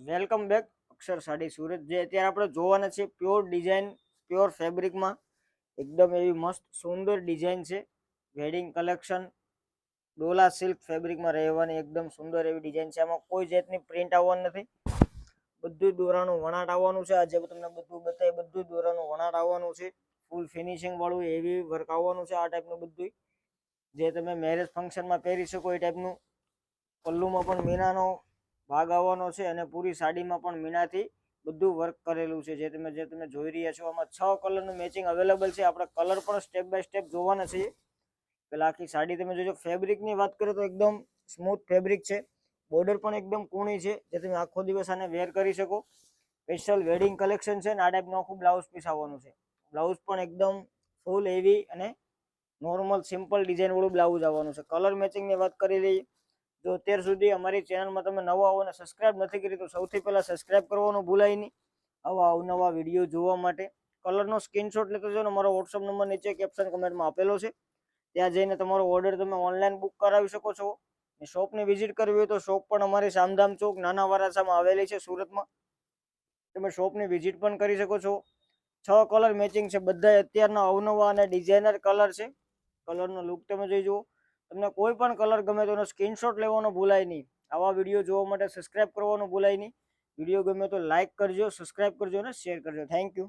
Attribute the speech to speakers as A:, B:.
A: Welcome back અક્ષર સાડી સુરત. જે અત્યારે આપણે જોવાના છે પ્યોર ડિઝાઇન, પ્યોર ફેબ્રિકમાં એકદમ એવી મસ્ત સુંદર ડિઝાઇન છે. વેડિંગ કલેક્શન ડોલા સિલ્ક ફેબ્રિકમાં રહેવાની એકદમ સુંદર એવી ડિઝાઇન છે. આમાં કોઈ જાતની પ્રિન્ટ આવવાની નથી, બધું દોરાનું વણાટ આવવાનું છે. આજે તમને બધું બતાવી, બધું દોરાનું વણાટ આવવાનું છે. ફૂલ ફિનિશિંગ વાળું એવી વર્ક આવવાનું છે. આ ટાઈપનું બધું જે તમે મેરેજ ફંક્શનમાં પહેરી શકો એ ટાઈપનું. પલ્લુમાં પણ મીનાનો ભાગ આવવાનો છે અને પૂરી સાડીમાં પણ મીનાથી બધું વર્ક કરેલું છે. જે તમે જોઈ રહ્યા છો, આમાં 6 કલરનું મેચિંગ અવેલેબલ છે. આપણે કલર પણ સ્ટેપ બાય સ્ટેપ જોવાના છીએ. પેલા આખી સાડી તમે જોજો. ફેબ્રિકની વાત કરીએ તો એકદમ સ્મૂથ ફેબ્રિક છે. બોર્ડર પણ એકદમ કૂણી છે, જે તમે આખો દિવસ આને વેર કરી શકો. સ્પેશિયલ વેડિંગ કલેક્શન છે ને આ ટાઈપનું આખું બ્લાઉઝ પીસ આવવાનું છે. બ્લાઉઝ પણ એકદમ ફૂલ હેવી અને નોર્મલ સિમ્પલ ડિઝાઇન વાળું બ્લાઉઝ આવવાનું છે. કલર મેચિંગની વાત કરી લઈએ, જો અત્યાર સુધી અમારી ચેનલમાં તમે નવા આવો અને સબસ્ક્રાઇબ નથી કરી તો સૌથી પહેલા સબસ્ક્રાઇબ કરવાનું ભૂલાય નહીં, આવા અવનવા વિડીયો જોવા માટે. કલરનો સ્ક્રીનશોટ લેતો જો ને, મારો વોટ્સઅપ નંબર નીચે કેપ્શન કમેન્ટમાં આપેલો છે. ત્યાં જઈને તમારો ઓર્ડર તમે ઓનલાઈન બુક કરાવી શકો છો. શોપની વિઝિટ કરવી હોય તો શોપ પણ અમારી સામધામ ચોક નાના વરાછામાં આવેલી છે સુરતમાં. તમે શોપની વિઝિટ પણ કરી શકો છો. 6 કલર મેચિંગ છે, બધા અત્યારના અવનવા અને ડિઝાઇનર કલર છે. કલરનો લુક તમે જોઈ જુઓ. તમને કોઈ પણ કલર ગમે તો એનો સ્ક્રીનશોટ લેવાનો ભૂલાય નહીં. આવા વિડીયો જોવા માટે સબસ્ક્રાઇબ કરવાનું ભૂલાય નહીં. વિડીયો ગમે તો લાઇક કરજો, સબસ્ક્રાઇબ કરજો અને શેર કરજો. Thank you.